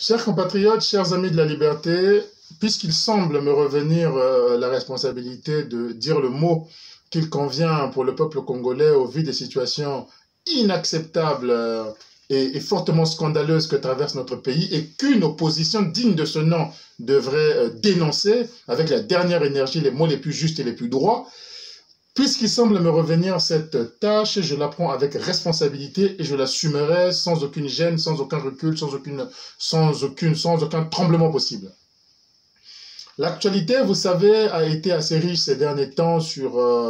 Chers compatriotes, chers amis de la liberté, puisqu'il semble me revenir la responsabilité de dire le mot qu'il convient pour le peuple congolais au vu des situations inacceptables et fortement scandaleuses que traverse notre pays et qu'une opposition digne de ce nom devrait dénoncer avec la dernière énergie, les mots les plus justes et les plus droits. Puisqu'il semble me revenir cette tâche, je la prends avec responsabilité et je l'assumerai sans aucune gêne, sans aucun recul, sans aucun tremblement possible. L'actualité, vous savez, a été assez riche ces derniers temps,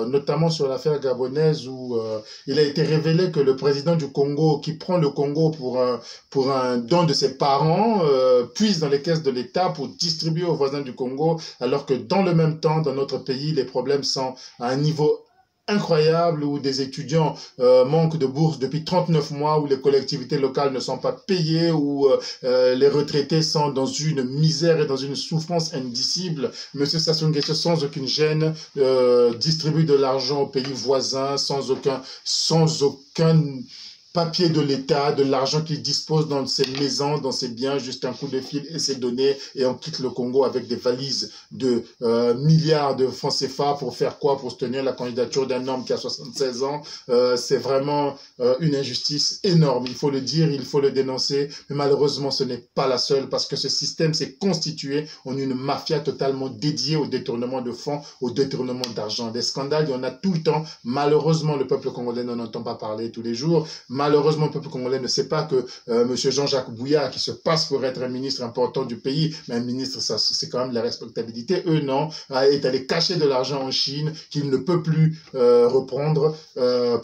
notamment sur l'affaire gabonaise où il a été révélé que le président du Congo, qui prend le Congo pour un don de ses parents, puise dans les caisses de l'État pour distribuer aux voisins du Congo, alors que dans le même temps, dans notre pays, les problèmes sont à un niveau incroyable où des étudiants manquent de bourse depuis 39 mois, où les collectivités locales ne sont pas payées, où les retraités sont dans une misère et dans une souffrance indicible. Monsieur Sassou Nguesso, sans aucune gêne, distribue de l'argent aux pays voisins, sans aucun papier de l'État, de l'argent qu'il dispose dans ses maisons, dans ses biens, juste un coup de fil et ses données, et on quitte le Congo avec des valises de milliards de francs CFA pour faire quoi? Pour soutenir la candidature d'un homme qui a 76 ans. C'est vraiment une injustice énorme, il faut le dire, il faut le dénoncer, mais malheureusement ce n'est pas la seule, parce que ce système s'est constitué en une mafia totalement dédiée au détournement de fonds, au détournement d'argent. Des scandales, il y en a tout le temps. Malheureusement, le peuple congolais n'en entend pas parler tous les jours. Malheureusement, le peuple congolais ne sait pas que M. Jean-Jacques Bouya, qui se passe pour être un ministre important du pays, mais un ministre, c'est quand même la respectabilité, eux non, est allé cacher de l'argent en Chine qu'il ne peut plus reprendre,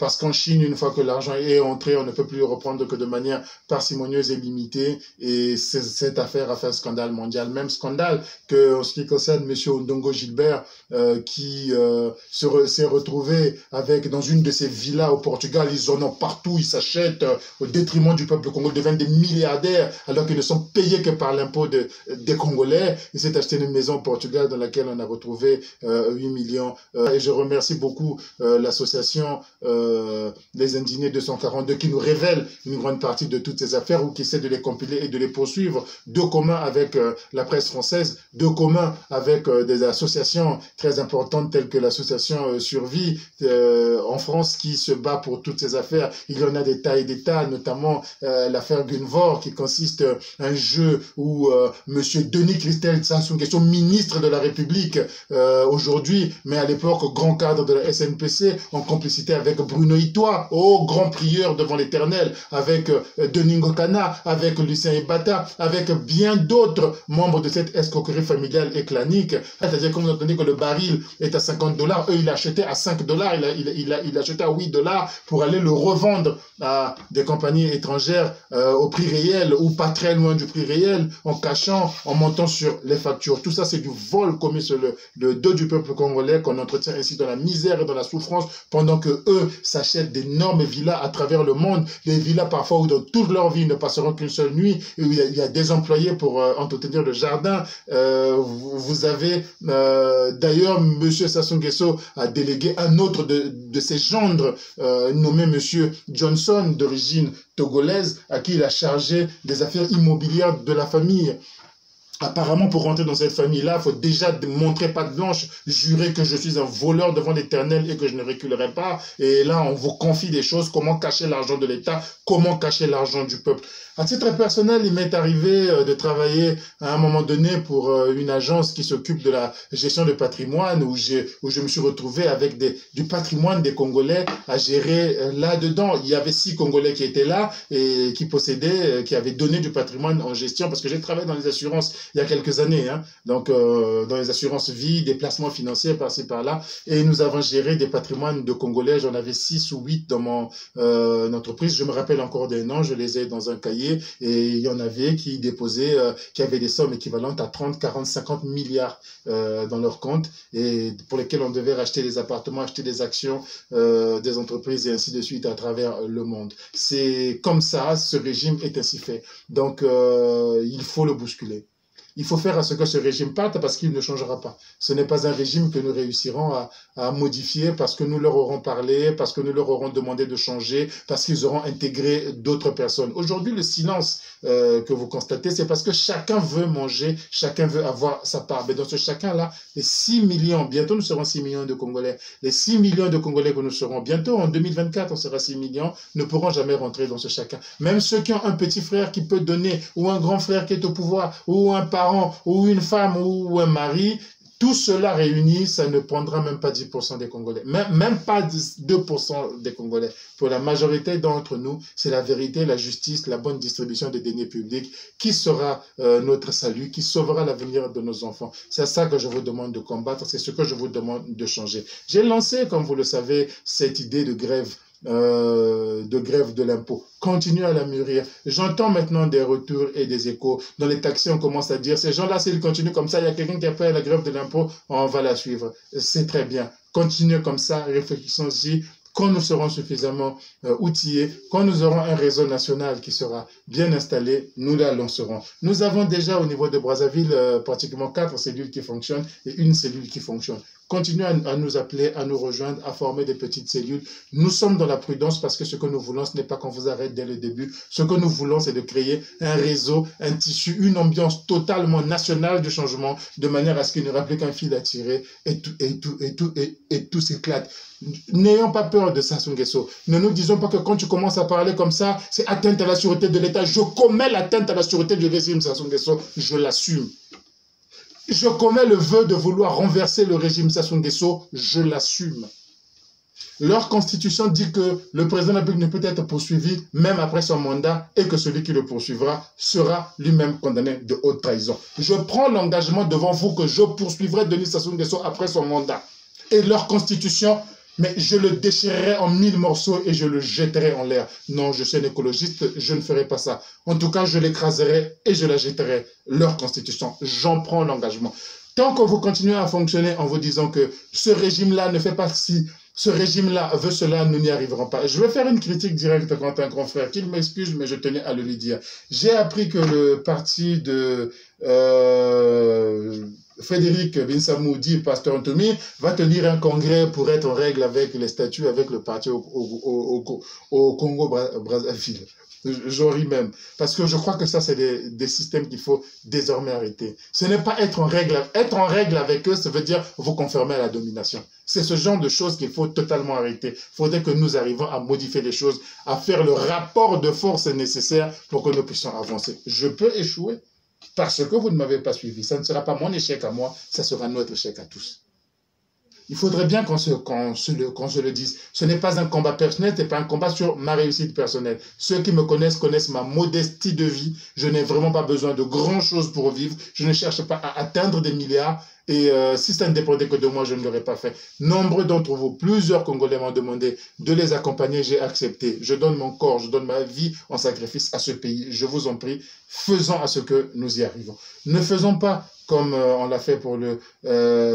parce qu'en Chine, une fois que l'argent est entré, on ne peut plus le reprendre que de manière parcimonieuse et limitée, et cette affaire a fait un scandale mondial. Même scandale que, en ce qui concerne M. Ondongo Gilbert, qui s'est retrouvé dans une de ses villas au Portugal, ils en ont partout, ils s'achètent au détriment du peuple congolais, deviennent des milliardaires alors qu'ils ne sont payés que par l'impôt des Congolais. Il s'est acheté une maison au Portugal dans laquelle on a retrouvé 8 millions. Et je remercie beaucoup l'association Les Indignés 242 qui nous révèle une grande partie de toutes ces affaires ou qui essaie de les compiler et de les poursuivre de commun avec la presse française, de commun avec des associations très importantes telles que l'association Survie en France qui se bat pour toutes ces affaires. Il y en a des tas et des tas, notamment l'affaire Gunvor qui consiste un jeu où Monsieur Denis Christel Sassou Nguesso, ministre de la République aujourd'hui, mais à l'époque grand cadre de la SNPC, en complicité avec Bruno Itoa, grand prieur devant l'Éternel, avec Denis Ngokana, avec Lucien Ebata, avec bien d'autres membres de cette escroquerie familiale et clanique. C'est-à-dire que vous entendez que le baril est à 50 $, eux il l'achetait à 5 $, il l'achetait à 8 $ pour aller le revendre à des compagnies étrangères au prix réel ou pas très loin du prix réel, en cachant, en montant sur les factures. Tout ça, c'est du vol commis sur le dos du peuple congolais qu'on entretient ainsi dans la misère et dans la souffrance pendant que eux s'achètent d'énormes villas à travers le monde, des villas parfois où dans toute leur vie ils ne passeront qu'une seule nuit, et où il y a des employés pour entretenir le jardin. Vous avez d'ailleurs, M. Sassou Nguesso a délégué un autre de ses gendres nommé M. Johnson, d'origine togolaise, à qui il a chargé des affaires immobilières de la famille. Apparemment, pour rentrer dans cette famille-là, il faut déjà montrer patte blanche, jurer que je suis un voleur devant l'Éternel et que je ne reculerai pas. Et là, on vous confie des choses, comment cacher l'argent de l'État, comment cacher l'argent du peuple. À titre personnel, il m'est arrivé de travailler à un moment donné pour une agence qui s'occupe de la gestion de patrimoine, où je me suis retrouvé avec du patrimoine des Congolais à gérer là-dedans. Il y avait 6 Congolais qui étaient là et qui avaient donné du patrimoine en gestion, parce que j'ai travaillé dans les assurances il y a quelques années, hein. Donc dans les assurances vie, des placements financiers par-ci par-là, et nous avons géré des patrimoines de Congolais. J'en avais 6 ou 8 dans mon entreprise. Je me rappelle encore des noms, je les ai dans un cahier, et il y en avait qui déposaient, qui avaient des sommes équivalentes à 30, 40, 50 milliards dans leur compte, et pour lesquels on devait racheter des appartements, acheter des actions des entreprises et ainsi de suite à travers le monde. C'est comme ça, ce régime est ainsi fait. Donc il faut le bousculer. Il faut faire à ce que ce régime parte parce qu'il ne changera pas. Ce n'est pas un régime que nous réussirons à modifier parce que nous leur aurons parlé, parce que nous leur aurons demandé de changer, parce qu'ils auront intégré d'autres personnes. Aujourd'hui, le silence que vous constatez, c'est parce que chacun veut manger, chacun veut avoir sa part. Mais dans ce chacun-là, les 6 millions, bientôt nous serons 6 millions de Congolais, les 6 millions de Congolais que nous serons bientôt, en 2024, on sera 6 millions, ne pourront jamais rentrer dans ce chacun. Même ceux qui ont un petit frère qui peut donner, ou un grand frère qui est au pouvoir, ou un parent, ou une femme, ou un mari, tout cela réuni, ça ne prendra même pas 10% des Congolais, même pas 2% des Congolais. Pour la majorité d'entre nous, c'est la vérité, la justice, la bonne distribution des deniers publics qui sera notre salut, qui sauvera l'avenir de nos enfants. C'est ça que je vous demande de combattre, c'est ce que je vous demande de changer. J'ai lancé, comme vous le savez, cette idée de grève de l'impôt. Continuez à la mûrir. J'entends maintenant des retours et des échos. Dans les taxis, on commence à dire, ces gens-là, s'ils continuent comme ça, il y a quelqu'un qui a fait la grève de l'impôt, on va la suivre. C'est très bien. Continuez comme ça, réfléchissons-y. Quand nous serons suffisamment outillés, quand nous aurons un réseau national qui sera bien installé, nous la lancerons. Nous avons déjà au niveau de Brazzaville pratiquement 4 cellules qui fonctionnent et une cellule qui fonctionne. Continuez à nous appeler, à nous rejoindre, à former des petites cellules. Nous sommes dans la prudence parce que ce que nous voulons, ce n'est pas qu'on vous arrête dès le début. Ce que nous voulons, c'est de créer un réseau, un tissu, une ambiance totalement nationale du changement, de manière à ce qu'il n'y aura plus qu'un fil à tirer et tout s'éclate. N'ayons pas peur de Sassou Nguesso. Ne nous disons pas que quand tu commences à parler comme ça, c'est atteinte à la sûreté de l'État. Je commets l'atteinte à la sûreté du régime Sassou Nguesso. Je l'assume. Je commets le vœu de vouloir renverser le régime Sassou Nguesso, je l'assume. Leur constitution dit que le président de la République ne peut être poursuivi même après son mandat et que celui qui le poursuivra sera lui-même condamné de haute trahison. Je prends l'engagement devant vous que je poursuivrai Denis Sassou Nguesso après son mandat. Et leur constitution, mais je le déchirerai en 1000 morceaux et je le jetterai en l'air. Non, je suis un écologiste, je ne ferai pas ça. En tout cas, je l'écraserai et je la jetterai. Leur constitution, j'en prends l'engagement. Tant que vous continuez à fonctionner en vous disant que ce régime-là ne fait pas ci, ce régime-là veut cela, nous n'y arriverons pas. Je vais faire une critique directe contre un grand frère, qu'il m'excuse, mais je tenais à le lui dire. J'ai appris que le parti de Frédéric Binsamou, dit Pasteur Antomi, va tenir un congrès pour être en règle avec les statuts, avec le parti au Congo-Brazzaville. J'en ris même. Parce que je crois que ça, c'est des systèmes qu'il faut désormais arrêter. Ce n'est pas être en règle. Être en règle avec eux, ça veut dire vous confirmer à la domination. C'est ce genre de choses qu'il faut totalement arrêter. Il faudrait que nous arrivions à modifier les choses, à faire le rapport de force nécessaire pour que nous puissions avancer. Je peux échouer parce que vous ne m'avez pas suivi. Ça ne sera pas mon échec à moi, ça sera notre échec à tous. Il faudrait bien qu'on se le dise. Ce n'est pas un combat personnel, ce n'est pas un combat sur ma réussite personnelle. Ceux qui me connaissent ma modestie de vie. Je n'ai vraiment pas besoin de grand chose pour vivre. Je ne cherche pas à atteindre des milliards. Et si ça ne dépendait que de moi, je ne l'aurais pas fait. Nombreux d'entre vous, plusieurs Congolais m'ont demandé de les accompagner. J'ai accepté. Je donne mon corps, je donne ma vie en sacrifice à ce pays. Je vous en prie, faisons à ce que nous y arrivons. Ne faisons pas comme on l'a fait pour le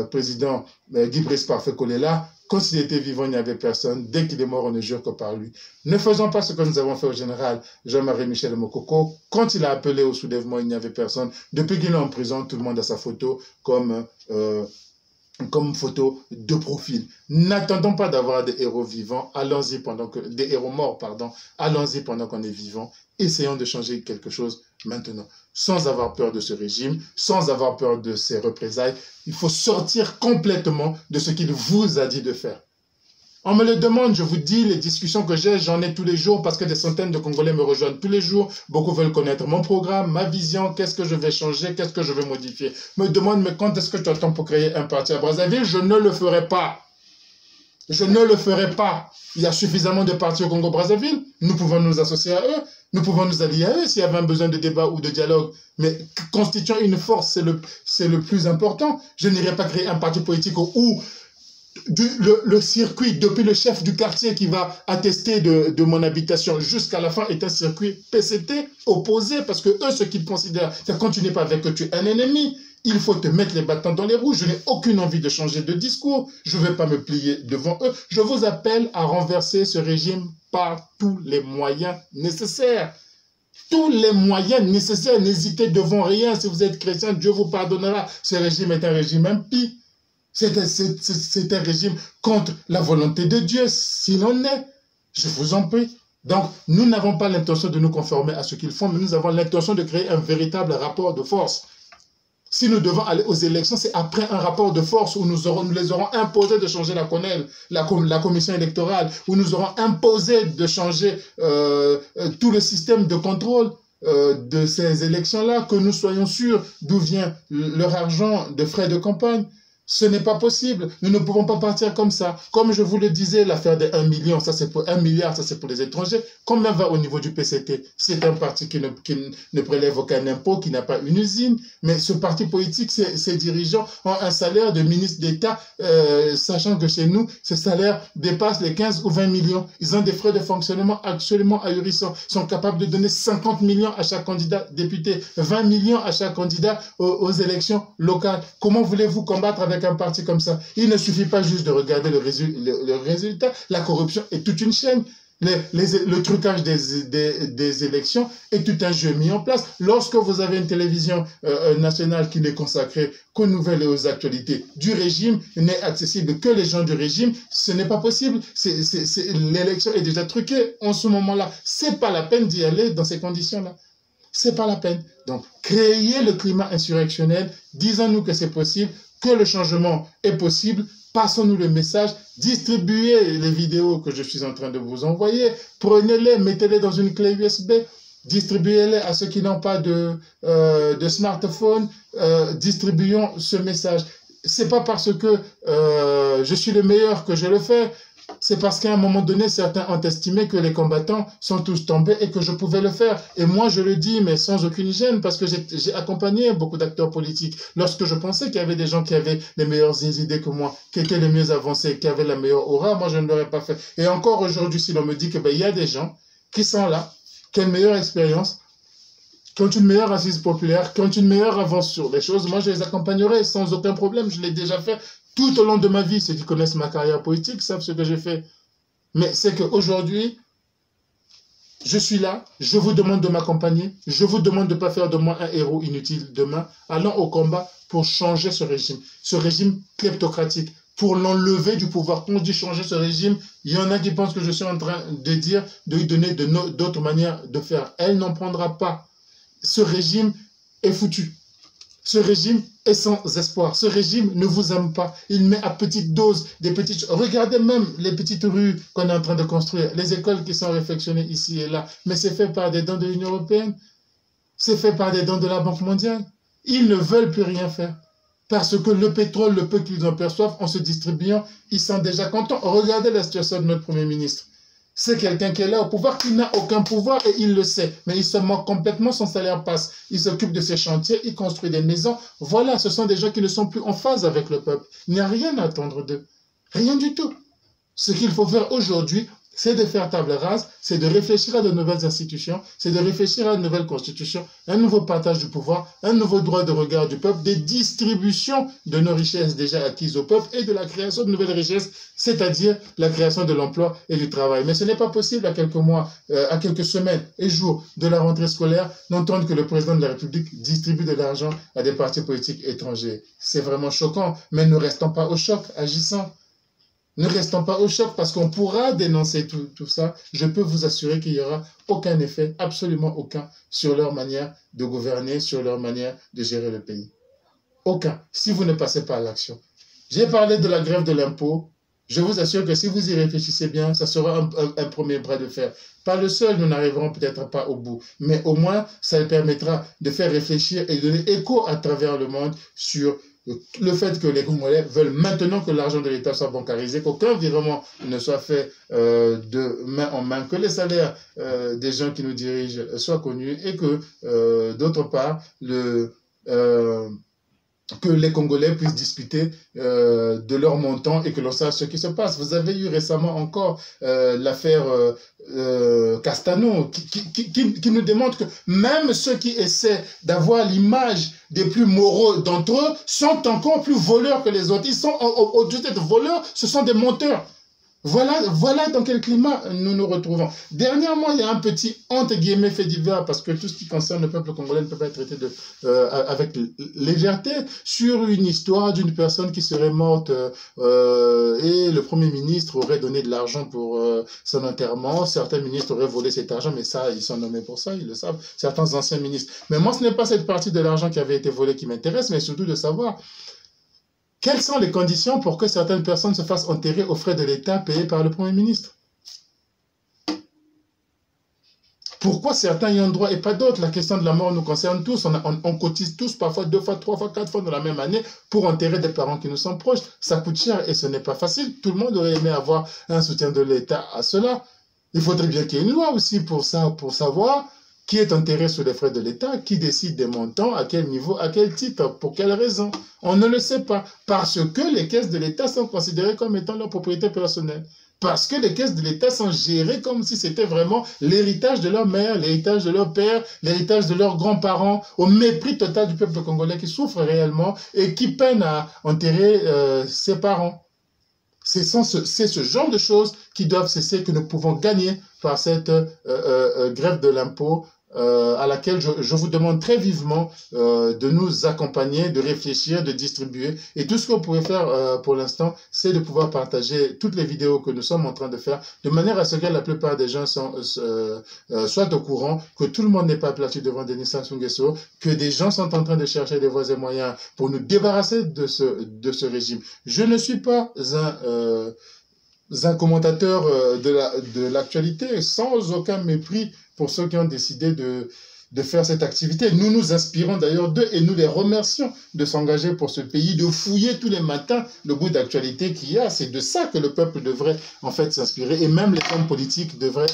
président Guy Brice Parfait Kolela. Quand il était vivant, il n'y avait personne. Dès qu'il est mort, on ne jure que par lui. Ne faisons pas ce que nous avons fait au général Jean-Marie Michel Mokoko. Quand il a appelé au soulèvement, il n'y avait personne. Depuis qu'il est en prison, tout le monde a sa photo comme photo de profil. N'attendons pas d'avoir des héros vivants. Allons-y des héros morts, pardon. Allons-y pendant qu'on est vivant. Essayons de changer quelque chose maintenant, sans avoir peur de ce régime, sans avoir peur de ses représailles. Il faut sortir complètement de ce qu'il vous a dit de faire. On me le demande, je vous dis, les discussions que j'ai, j'en ai tous les jours parce que des centaines de Congolais me rejoignent tous les jours. Beaucoup veulent connaître mon programme, ma vision, qu'est-ce que je vais changer, qu'est-ce que je vais modifier. Me demande, mais quand est-ce que tu attends pour créer un parti à Brazzaville? Je ne le ferai pas. Je ne le ferai pas. Il y a suffisamment de partis au Congo-Brazzaville. Nous pouvons nous associer à eux. Nous pouvons nous allier à eux s'il y avait un besoin de débat ou de dialogue. Mais constituant une force, c'est le plus important. Je n'irai pas créer un parti politique où le circuit, depuis le chef du quartier qui va attester de mon habitation jusqu'à la fin, est un circuit PCT opposé. Parce que eux, ce qu'ils considèrent, c'est quand tu n'es pas avec eux, tu es un ennemi. Il faut te mettre les bâtons dans les roues. Je n'ai aucune envie de changer de discours. Je ne vais pas me plier devant eux. Je vous appelle à renverser ce régime par tous les moyens nécessaires. tous les moyens nécessaires, n'hésitez devant rien. Si vous êtes chrétien, Dieu vous pardonnera. Ce régime est un régime impie. C'est un régime contre la volonté de Dieu, s'il en est. Je vous en prie. Donc, nous n'avons pas l'intention de nous conformer à ce qu'ils font, mais nous avons l'intention de créer un véritable rapport de force. Si nous devons aller aux élections, c'est après un rapport de force où nous les aurons imposé de changer la CONEL, la commission électorale, où nous aurons imposé de changer tout le système de contrôle de ces élections-là, que nous soyons sûrs d'où vient leur argent de frais de campagne. Ce n'est pas possible. Nous ne pouvons pas partir comme ça. Comme je vous le disais, l'affaire des 1 million, ça c'est pour 1 milliard, ça c'est pour les étrangers. Combien va au niveau du PCT? C'est un parti qui ne prélève aucun impôt, qui n'a pas une usine. Mais ce parti politique, ses dirigeants ont un salaire de ministre d'État, sachant que chez nous, ce salaire dépasse les 15 ou 20 millions. Ils ont des frais de fonctionnement absolument ahurissants. Ils sont capables de donner 50 millions à chaque candidat député, 20 millions à chaque candidat aux élections locales. Comment voulez-vous combattre avec un parti comme ça? Il ne suffit pas juste de regarder le résultat. La corruption est toute une chaîne. Le trucage des élections est tout un jeu mis en place. Lorsque vous avez une télévision nationale qui n'est consacrée qu'aux nouvelles et aux actualités du régime, n'est accessible que les gens du régime, ce n'est pas possible. L'élection est déjà truquée en ce moment-là. C'est pas la peine d'y aller dans ces conditions-là. C'est pas la peine. Donc, créez le climat insurrectionnel, disons-nous que c'est possible, que le changement est possible, passons-nous le message, distribuez les vidéos que je suis en train de vous envoyer, prenez-les, mettez-les dans une clé USB, distribuez-les à ceux qui n'ont pas de smartphone, distribuons ce message. C'est pas parce que je suis le meilleur que je le fais, c'est parce qu'à un moment donné, certains ont estimé que les combattants sont tous tombés et que je pouvais le faire. Et moi, je le dis, mais sans aucune gêne, parce que j'ai accompagné beaucoup d'acteurs politiques. Lorsque je pensais qu'il y avait des gens qui avaient les meilleures idées que moi, qui étaient les mieux avancés, qui avaient la meilleure aura, moi, je ne l'aurais pas fait. Et encore aujourd'hui, si l'on me dit que il y a des gens qui sont là, qui ont une meilleure expérience, qui ont une meilleure assise populaire, qui ont une meilleure avance sur les choses, moi, je les accompagnerai sans aucun problème. Je l'ai déjà fait. Tout au long de ma vie, ceux qui connaissent ma carrière politique savent ce que j'ai fait. Mais c'est qu'aujourd'hui, je suis là, je vous demande de m'accompagner, je vous demande de ne pas faire de moi un héros inutile demain. Allons au combat pour changer ce régime kleptocratique, pour l'enlever du pouvoir. Quand on dit changer ce régime, il y en a qui pensent que je suis en train de dire, de lui donner d'autres manières de faire. Elle n'en prendra pas. Ce régime est foutu. Ce régime est sans espoir. Ce régime ne vous aime pas. Il met à petite dose des petites... Regardez même les petites rues qu'on est en train de construire, les écoles qui sont réfectionnées ici et là. Mais c'est fait par des dons de l'Union européenne. C'est fait par des dons de la Banque mondiale. Ils ne veulent plus rien faire. Parce que le pétrole, le peu qu'ils en perçoivent, en se distribuant, ils sont déjà contents. Regardez la situation de notre Premier ministre. C'est quelqu'un qui est là au pouvoir, qui n'a aucun pouvoir et il le sait. Mais il se moque complètement, son salaire passe. Il s'occupe de ses chantiers, il construit des maisons. Voilà, ce sont des gens qui ne sont plus en phase avec le peuple. Il n'y a rien à attendre d'eux. Rien du tout. Ce qu'il faut faire aujourd'hui, c'est de faire table rase, c'est de réfléchir à de nouvelles institutions, c'est de réfléchir à une nouvelle constitution, un nouveau partage du pouvoir, un nouveau droit de regard du peuple, des distributions de nos richesses déjà acquises au peuple et de la création de nouvelles richesses, c'est-à-dire la création de l'emploi et du travail. Mais ce n'est pas possible à quelques mois, à quelques semaines et jours de la rentrée scolaire d'entendre que le président de la République distribue de l'argent à des partis politiques étrangers. C'est vraiment choquant, mais ne restons pas au choc, agissons. Ne restons pas au choc parce qu'on pourra dénoncer tout ça. Je peux vous assurer qu'il n'y aura aucun effet, absolument aucun, sur leur manière de gouverner, sur leur manière de gérer le pays. Aucun, si vous ne passez pas à l'action. J'ai parlé de la grève de l'impôt. Je vous assure que si vous y réfléchissez bien, ça sera un premier bras de fer. Pas le seul, nous n'arriverons peut-être pas au bout. Mais au moins, ça permettra de faire réfléchir et de donner écho à travers le monde sur le fait que les Congolais veulent maintenant que l'argent de l'État soit bancarisé, qu'aucun virement ne soit fait de main en main, que les salaires des gens qui nous dirigent soient connus et que, d'autre part, que les Congolais puissent discuter de leur montant et que l'on sache ce qui se passe. Vous avez eu récemment encore l'affaire Castano qui nous démontre que même ceux qui essaient d'avoir l'image des plus moraux d'entre eux sont encore plus voleurs que les autres. Ils sont au-dessus d'être voleurs, ce sont des menteurs. Voilà dans quel climat nous nous retrouvons. Dernièrement, il y a un petit, entre guillemets, fait divers, parce que tout ce qui concerne le peuple congolais ne peut pas être traité avec légèreté, sur une histoire d'une personne qui serait morte et le Premier ministre aurait donné de l'argent pour son enterrement. Certains ministres auraient volé cet argent, mais ça, ils sont nommés pour ça, ils le savent. Certains anciens ministres. Mais moi, ce n'est pas cette partie de l'argent qui avait été volé qui m'intéresse, mais surtout de savoir quelles sont les conditions pour que certaines personnes se fassent enterrer aux frais de l'État payés par le Premier ministre? Pourquoi certains y ont droit et pas d'autres? La question de la mort nous concerne tous. On cotise tous, parfois 2 fois, 3 fois, 4 fois dans la même année pour enterrer des parents qui nous sont proches. Ça coûte cher et ce n'est pas facile. Tout le monde aurait aimé avoir un soutien de l'État à cela. Il faudrait bien qu'il y ait une loi aussi pour ça, pour savoir qui est enterré sous les frais de l'État, qui décide des montants, à quel niveau, à quel titre, pour quelle raison. On ne le sait pas, parce que les caisses de l'État sont considérées comme étant leur propriété personnelle. Parce que les caisses de l'État sont gérées comme si c'était vraiment l'héritage de leur mère, l'héritage de leur père, l'héritage de leurs grands-parents, au mépris total du peuple congolais qui souffre réellement et qui peine à enterrer ses parents. C'est ce genre de choses qui doivent cesser, que nous pouvons gagner par cette grève de l'impôt à laquelle je vous demande très vivement de nous accompagner, de réfléchir, de distribuer. Et tout ce qu'on pourrait faire pour l'instant, c'est de pouvoir partager toutes les vidéos que nous sommes en train de faire, de manière à ce que la plupart des gens soient au courant, que tout le monde n'est pas aplati devant Denis Sassou Nguesso, que des gens sont en train de chercher des voies et moyens pour nous débarrasser de ce régime. Je ne suis pas un commentateur de l'actualité, sans aucun mépris pour ceux qui ont décidé de faire cette activité. Nous nous inspirons d'ailleurs d'eux et nous les remercions de s'engager pour ce pays, de fouiller tous les matins le bout d'actualité qu'il y a. C'est de ça que le peuple devrait en fait s'inspirer et même les hommes politiques devraient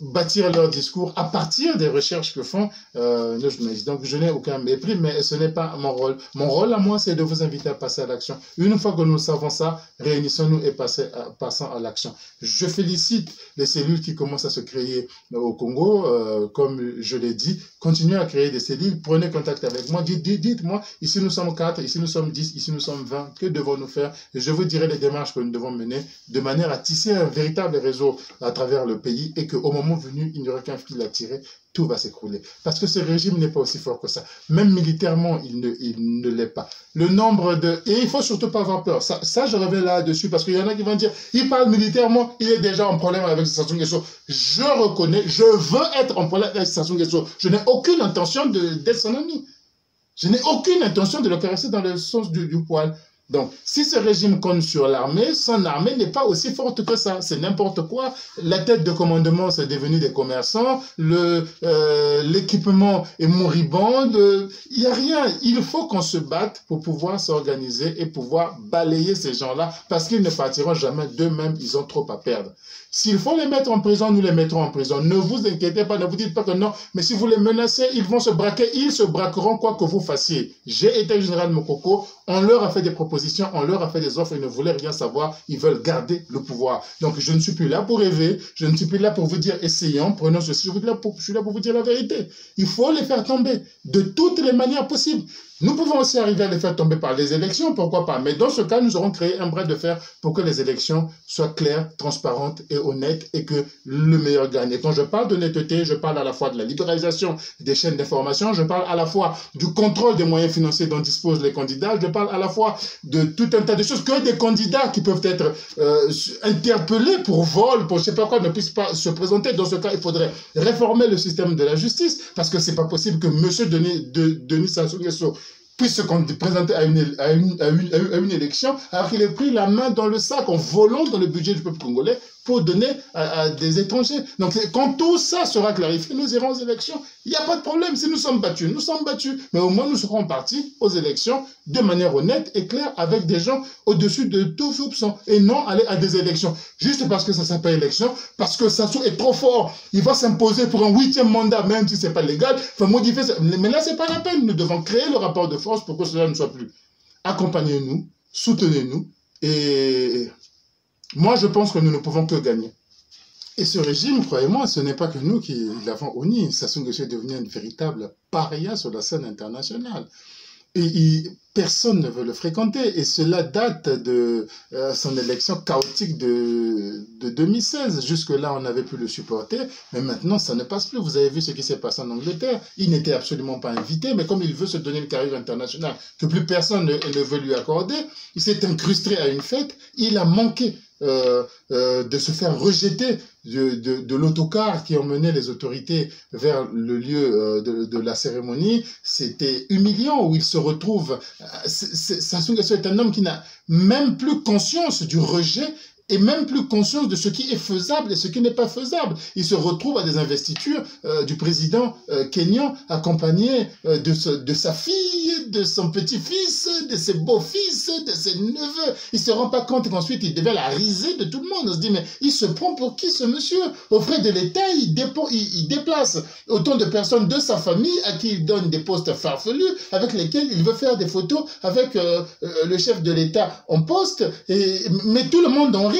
bâtir leur discours à partir des recherches que font nos journalistes. Donc je n'ai aucun mépris, mais ce n'est pas mon rôle. Mon rôle à moi, c'est de vous inviter à passer à l'action. Une fois que nous savons ça, réunissons-nous et passons à l'action. Je félicite les cellules qui commencent à se créer au Congo. Comme je l'ai dit, continuez à créer des cellules, prenez contact avec moi, dites-moi, ici nous sommes 4, ici nous sommes 10, ici nous sommes 20, que devons-nous faire? Et je vous dirai les démarches que nous devons mener de manière à tisser un véritable réseau à travers le pays et qu'au moment venu, il n'y aura qu'un fil à tirer, tout va s'écrouler. Parce que ce régime n'est pas aussi fort que ça. Même militairement, il ne l'est pas. Le nombre de... Et il ne faut surtout pas avoir peur. Ça, je reviens là-dessus, parce qu'il y en a qui vont dire, il parle militairement, il est déjà en problème avec Sassou Nguesso. Je reconnais, je veux être en problème avec Sassou Nguesso. Je n'ai aucune intention d'être son ami. Je n'ai aucune intention de le caresser dans le sens du poil. Donc, si ce régime compte sur l'armée, son armée n'est pas aussi forte que ça. C'est n'importe quoi. La tête de commandement, c'est devenu des commerçants. L'équipement est moribond. Il n'y a rien. Il faut qu'on se batte pour pouvoir s'organiser et pouvoir balayer ces gens-là parce qu'ils ne partiront jamais d'eux-mêmes. Ils ont trop à perdre. S'il faut les mettre en prison, nous les mettrons en prison. Ne vous inquiétez pas, ne vous dites pas que non. Mais si vous les menacez, ils vont se braquer. Ils se braqueront quoi que vous fassiez. J'ai été général Mokoko. On leur a fait des propositions, on leur a fait des offres, ils ne voulaient rien savoir, ils veulent garder le pouvoir. Donc je ne suis plus là pour rêver, je ne suis plus là pour vous dire essayons, prenons ceci, je suis là pour vous dire la vérité. Il faut les faire tomber de toutes les manières possibles. Nous pouvons aussi arriver à les faire tomber par les élections, pourquoi pas. Mais dans ce cas, nous aurons créé un bras de fer pour que les élections soient claires, transparentes et honnêtes et que le meilleur gagne. Et quand je parle d'honnêteté, je parle à la fois de la libéralisation des chaînes d'information, je parle à la fois du contrôle des moyens financiers dont disposent les candidats, je parle à la fois de tout un tas de choses que des candidats qui peuvent être interpellés pour vol, pour je sais pas quoi, ne puissent pas se présenter. Dans ce cas, il faudrait réformer le système de la justice parce que c'est pas possible que monsieur Denis Sassou Nguesso puisse se présenter à une élection alors qu'il ait pris la main dans le sac en volant dans le budget du peuple congolais pour donner à des étrangers. Donc quand tout ça sera clarifié, nous irons aux élections. Il n'y a pas de problème. Si nous sommes battus, nous sommes battus. Mais au moins, nous serons partis aux élections de manière honnête et claire avec des gens au-dessus de tout soupçon. Et non aller à des élections juste parce que ça s'appelle élection, parce que Sassou est trop fort. Il va s'imposer pour un 8e mandat, même si ce n'est pas légal. Enfin, modifier ça. Mais là, ce n'est pas la peine. Nous devons créer le rapport de force pour que cela ne soit plus. Accompagnez-nous, soutenez-nous et... Moi, je pense que nous ne pouvons que gagner. Et ce régime, croyez-moi, ce n'est pas que nous qui l'avons honni. Sassou Nguesso est devenu un véritable paria sur la scène internationale. personne ne veut le fréquenter. Et cela date de son élection chaotique de 2016. Jusque-là, on n'avait pu le supporter. Mais maintenant, ça ne passe plus. Vous avez vu ce qui s'est passé en Angleterre. Il n'était absolument pas invité. Mais comme il veut se donner une carrière internationale que plus personne ne veut lui accorder, il s'est incrusté à une fête. Il a manqué de se faire rejeter de l'autocar qui emmenait les autorités vers le lieu de la cérémonie. C'était humiliant où il se retrouve. Sassou Nguesso est un homme qui n'a même plus conscience du rejet et même plus conscience de ce qui est faisable et ce qui n'est pas faisable. Il se retrouve à des investitures du président kényan accompagné de sa fille, de son petit-fils, de ses beaux-fils, de ses neveux. Il ne se rend pas compte qu'ensuite il devait la riser de tout le monde. On se dit, mais il se prend pour qui ce monsieur? Au frais de l'État, il déplace autant de personnes de sa famille à qui il donne des postes farfelus avec lesquels il veut faire des photos avec le chef de l'État en poste. Mais tout le monde en rit.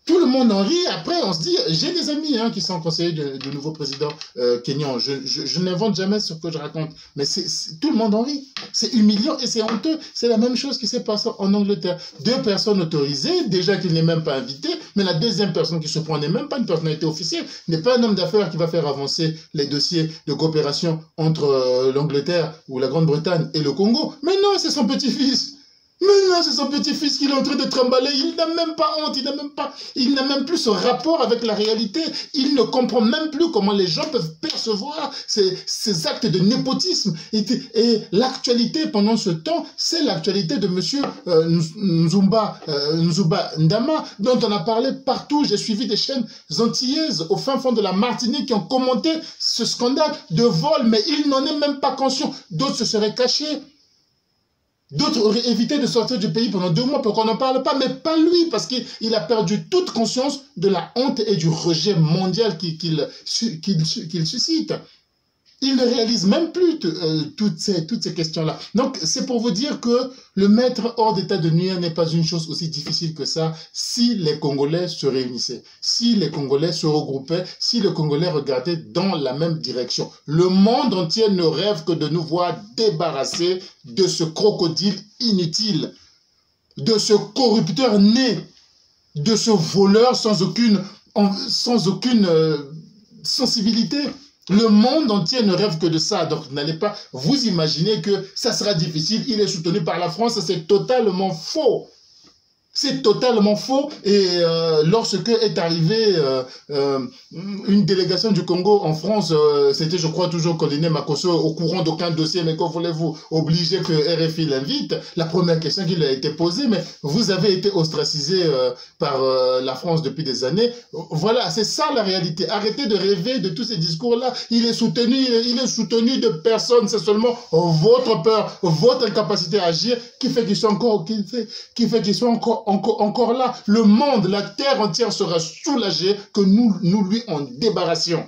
Tout le monde en rit. Après, on se dit, j'ai des amis qui sont conseillers du nouveau président kényan. Je n'invente jamais ce que je raconte. Mais tout le monde en rit. C'est humiliant et c'est honteux. C'est la même chose qui s'est passé en Angleterre. 2 personnes autorisées, déjà qu'il n'est même pas invité, mais la deuxième personne qui se prend n'est même pas une personnalité officielle, n'est pas un homme d'affaires qui va faire avancer les dossiers de coopération entre l'Angleterre ou la Grande-Bretagne et le Congo. Mais non, c'est son petit-fils. Maintenant, c'est son petit-fils qui est en train de trimballer. Il n'a même pas honte, il n'a même plus ce rapport avec la réalité. Il ne comprend même plus comment les gens peuvent percevoir ces actes de népotisme. Et l'actualité pendant ce temps, c'est l'actualité de monsieur Nzumba Ndama, dont on a parlé partout. J'ai suivi des chaînes antillaises au fin fond de la Martinique qui ont commenté ce scandale de vol, mais il n'en est même pas conscient. D'autres se seraient cachés. D'autres auraient évité de sortir du pays pendant 2 mois pour qu'on n'en parle pas, mais pas lui, parce qu'il a perdu toute conscience de la honte et du rejet mondial qu'il suscite. Il ne réalise même plus toutes ces questions-là. Donc, c'est pour vous dire que le mettre hors d'état de nuire n'est pas une chose aussi difficile que ça si les Congolais se réunissaient, si les Congolais se regroupaient, si les Congolais regardaient dans la même direction. Le monde entier ne rêve que de nous voir débarrassés de ce crocodile inutile, de ce corrupteur né, de ce voleur sans aucune sensibilité. Le monde entier ne rêve que de ça, donc n'allez pas vous imaginer que ça sera difficile, il est soutenu par la France, c'est totalement faux. C'est totalement faux et lorsque est arrivée une délégation du Congo en France, c'était je crois toujours Colonel Makosso au courant d'aucun dossier, mais quand voulez-vous obliger que RFI l'invite, la première question qui lui a été posée, mais vous avez été ostracisé par la France depuis des années. Voilà, c'est ça la réalité. Arrêtez de rêver de tous ces discours-là. Il est soutenu de personne, c'est seulement votre peur, votre incapacité à agir qui fait qu'ils sont encore là. Le monde, la terre entière sera soulagée que nous lui en débarrassions.